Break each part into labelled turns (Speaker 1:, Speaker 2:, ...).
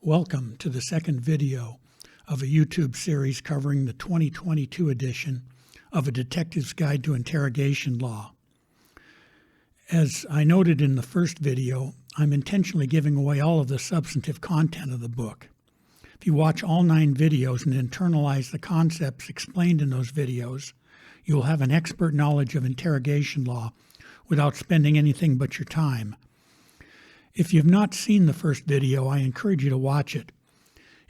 Speaker 1: Welcome to the second video of a YouTube series covering the 2022 edition of A Detective's Guide to Interrogation Law. As I noted in the first video, I'm intentionally giving away all of the substantive content of the book. If you watch all 9 videos and internalize the concepts explained in those videos, you will have an expert knowledge of interrogation law without spending anything but your time. If you have not seen the first video, I encourage you to watch it.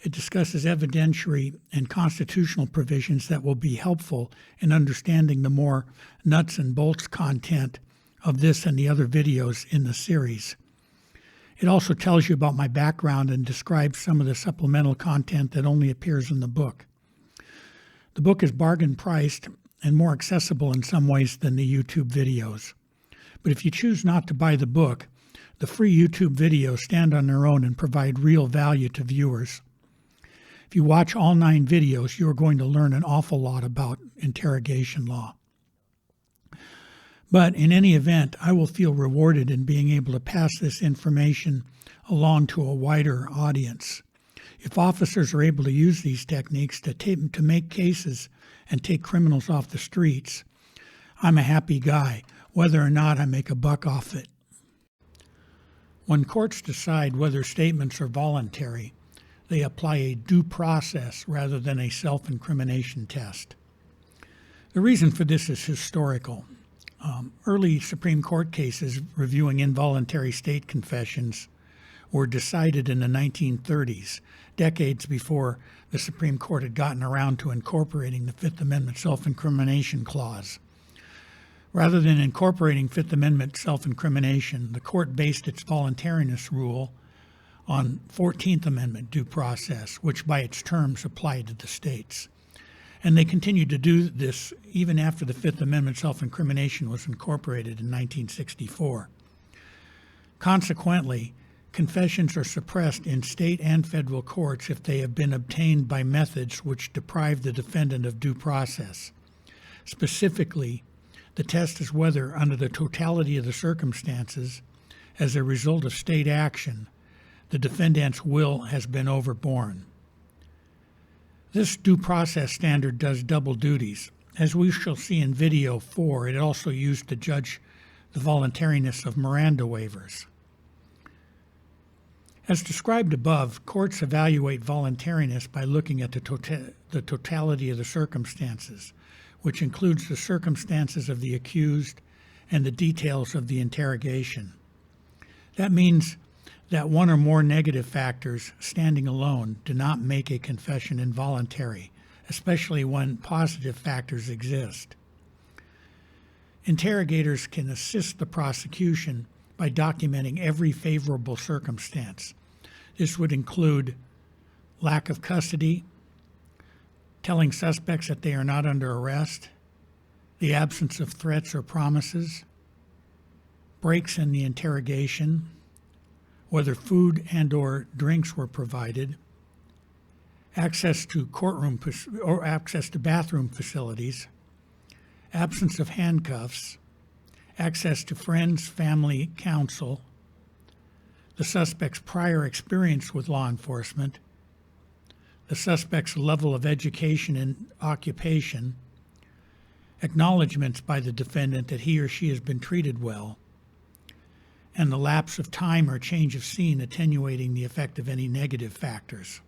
Speaker 1: It discusses evidentiary and constitutional provisions that will be helpful in understanding the more nuts and bolts content of this and the other videos in the series. It also tells you about my background and describes some of the supplemental content that only appears in the book. The book is bargain priced and more accessible in some ways than the YouTube videos. But if you choose not to buy the book, the free YouTube videos stand on their own and provide real value to viewers. If you watch all 9 videos, you are going to learn an awful lot about interrogation law. But in any event, I will feel rewarded in being able to pass this information along to a wider audience. If officers are able to use these techniques to make cases and take criminals off the streets, I'm a happy guy, whether or not I make a buck off it. When courts decide whether statements are voluntary, they apply a due process rather than a self-incrimination test. The reason for this is historical. Early Supreme Court cases reviewing involuntary state confessions were decided in the 1930s, decades before the Supreme Court had gotten around to incorporating the Fifth Amendment self-incrimination clause. Rather than incorporating Fifth Amendment self-incrimination, the court based its voluntariness rule on 14th Amendment due process, which by its terms applied to the states. And they continued to do this even after the Fifth Amendment self-incrimination was incorporated in 1964. Consequently, confessions are suppressed in state and federal courts if they have been obtained by methods which deprive the defendant of due process. Specifically, the test is whether, under the totality of the circumstances, as a result of state action, the defendant's will has been overborne. This due process standard does double duties. As we shall see in video 4, it also used to judge the voluntariness of Miranda waivers. As described above, courts evaluate voluntariness by looking at the totality of the circumstances, which includes the circumstances of the accused and the details of the interrogation. That means that one or more negative factors standing alone do not make a confession involuntary, especially when positive factors exist. Interrogators can assist the prosecution by documenting every favorable circumstance. This would include lack of custody, telling suspects that they are not under arrest, the absence of threats or promises, breaks in the interrogation, whether food and or drinks were provided, access to bathroom facilities, absence of handcuffs, access to friends, family, counsel, the suspect's prior experience with law enforcement, the suspect's level of education and occupation, acknowledgments by the defendant that he or she has been treated well, and the lapse of time or change of scene attenuating the effect of any negative factors.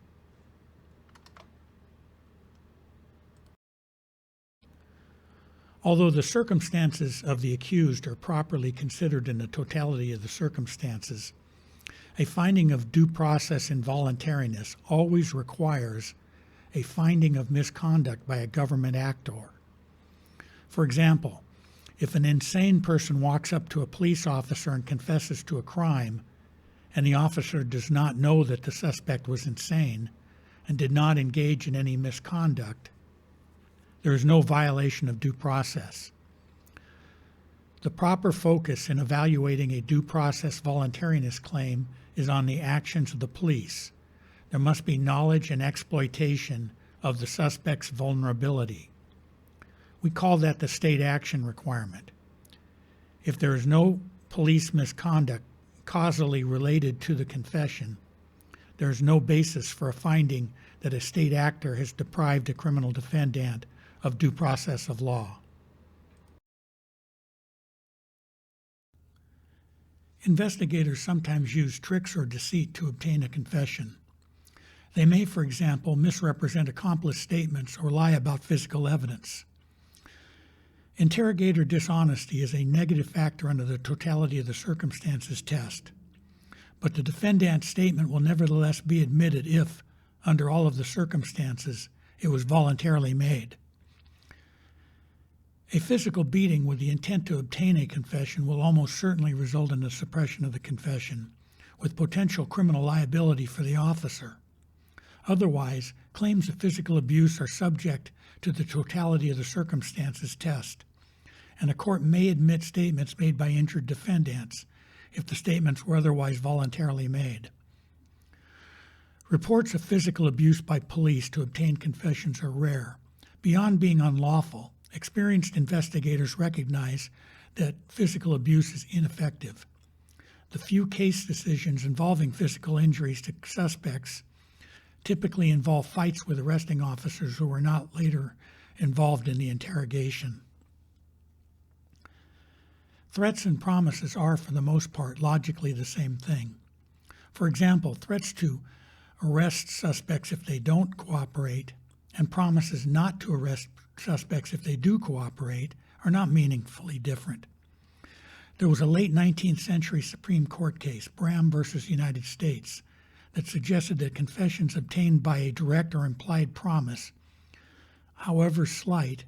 Speaker 1: Although the circumstances of the accused are properly considered in the totality of the circumstances, a finding of due process involuntariness always requires a finding of misconduct by a government actor. For example, if an insane person walks up to a police officer and confesses to a crime, and the officer does not know that the suspect was insane and did not engage in any misconduct, there is no violation of due process. The proper focus in evaluating a due process voluntariness claim is on the actions of the police. There must be knowledge and exploitation of the suspect's vulnerability. We call that the state action requirement. If there is no police misconduct causally related to the confession, there is no basis for a finding that a state actor has deprived a criminal defendant of due process of law. Investigators sometimes use tricks or deceit to obtain a confession. They may, for example, misrepresent accomplice statements or lie about physical evidence. Interrogator dishonesty is a negative factor under the totality of the circumstances test, but the defendant's statement will nevertheless be admitted if, under all of the circumstances, it was voluntarily made. A physical beating with the intent to obtain a confession will almost certainly result in the suppression of the confession, with potential criminal liability for the officer. Otherwise, claims of physical abuse are subject to the totality of the circumstances test, and a court may admit statements made by injured defendants if the statements were otherwise voluntarily made. Reports of physical abuse by police to obtain confessions are rare. Beyond being unlawful, experienced investigators recognize that physical abuse is ineffective. The few case decisions involving physical injuries to suspects typically involve fights with arresting officers who were not later involved in the interrogation. Threats and promises are, for the most part, logically the same thing. For example, threats to arrest suspects if they don't cooperate and promises not to arrest suspects if they do cooperate are not meaningfully different. There was a late 19th century Supreme Court case, Bram versus United States, that suggested that confessions obtained by a direct or implied promise, however slight,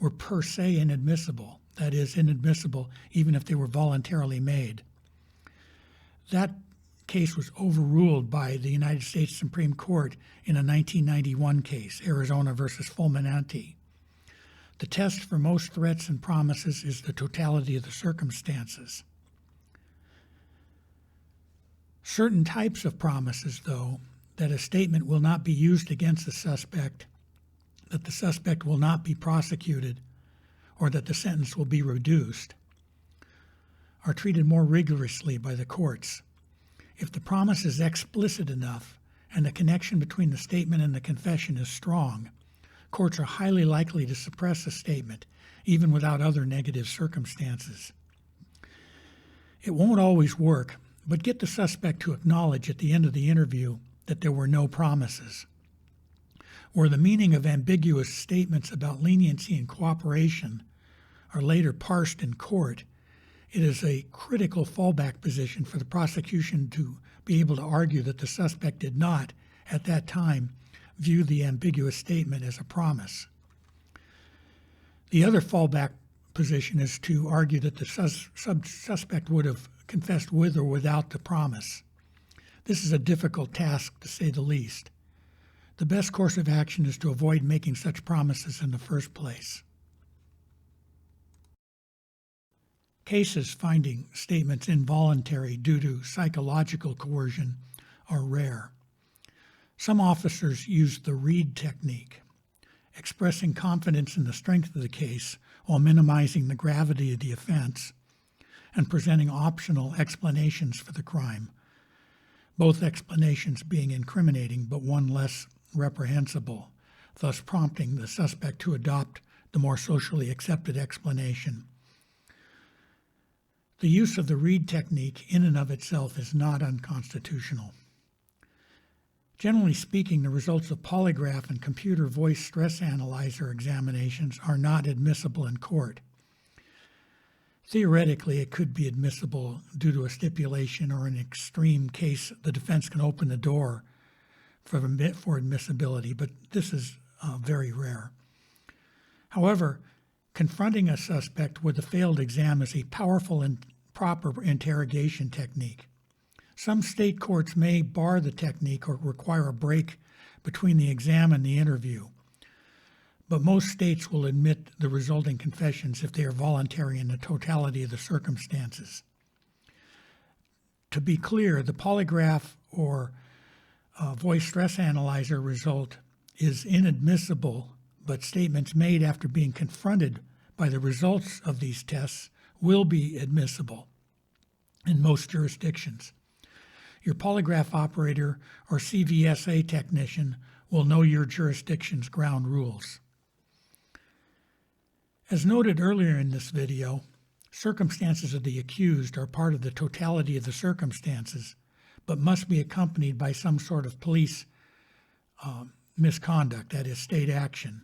Speaker 1: were per se inadmissible, that is, inadmissible even if they were voluntarily made. That case was overruled by the United States Supreme Court in a 1991 case, Arizona versus Fulminante. The test for most threats and promises is the totality of the circumstances. Certain types of promises, though, that a statement will not be used against the suspect, that the suspect will not be prosecuted, or that the sentence will be reduced, are treated more rigorously by the courts. If the promise is explicit enough and the connection between the statement and the confession is strong, courts are highly likely to suppress a statement, even without other negative circumstances. It won't always work, but get the suspect to acknowledge at the end of the interview that there were no promises. Where the meaning of ambiguous statements about leniency and cooperation are later parsed in court, it is a critical fallback position for the prosecution to be able to argue that the suspect did not, at that time, view the ambiguous statement as a promise. The other fallback position is to argue that the suspect would have confessed with or without the promise. This is a difficult task, to say the least. The best course of action is to avoid making such promises in the first place. Cases finding statements involuntary due to psychological coercion are rare. Some officers use the read technique, expressing confidence in the strength of the case while minimizing the gravity of the offense and presenting optional explanations for the crime, both explanations being incriminating but one less reprehensible, thus prompting the suspect to adopt the more socially accepted explanation. The use of the read technique in and of itself is not unconstitutional. Generally speaking, the results of polygraph and computer voice stress analyzer examinations are not admissible in court. Theoretically, it could be admissible due to a stipulation, or in extreme case, the defense can open the door for admissibility, but this is very rare. However, confronting a suspect with a failed exam is a powerful and proper interrogation technique. Some state courts may bar the technique or require a break between the exam and the interview, but most states will admit the resulting confessions if they are voluntary in the totality of the circumstances. To be clear, the polygraph or voice stress analyzer result is inadmissible, but statements made after being confronted by the results of these tests will be admissible in most jurisdictions. your polygraph operator or CVSA technician will know your jurisdiction's ground rules. As noted earlier in this video, circumstances of the accused are part of the totality of the circumstances, but must be accompanied by some sort of police misconduct, that is, state action.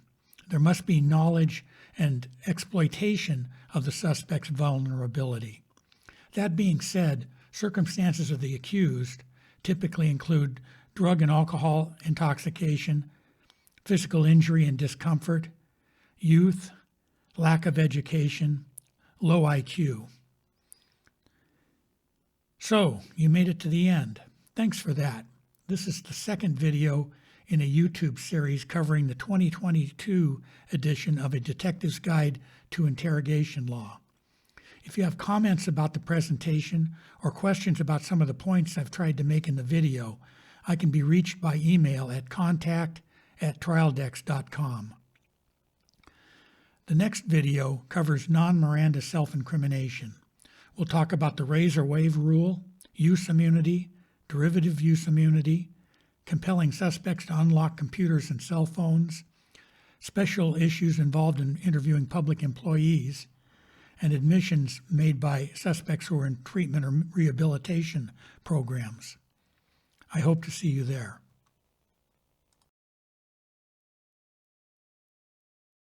Speaker 1: There must be knowledge and exploitation of the suspect's vulnerability. That being said, circumstances of the accused typically include drug and alcohol intoxication, physical injury and discomfort, youth, lack of education, low IQ. So, you made it to the end. Thanks for that. This is the second video in a YouTube series covering the 2022 edition of A Detective's Guide to Interrogation Law. If you have comments about the presentation or questions about some of the points I've tried to make in the video, I can be reached by email at contact@trialdex.com. The next video covers non-Miranda self-incrimination. We'll talk about the raise or waive rule, use immunity, derivative use immunity, compelling suspects to unlock computers and cell phones, special issues involved in interviewing public employees, and admissions made by suspects who are in treatment or rehabilitation programs. I hope to see you there.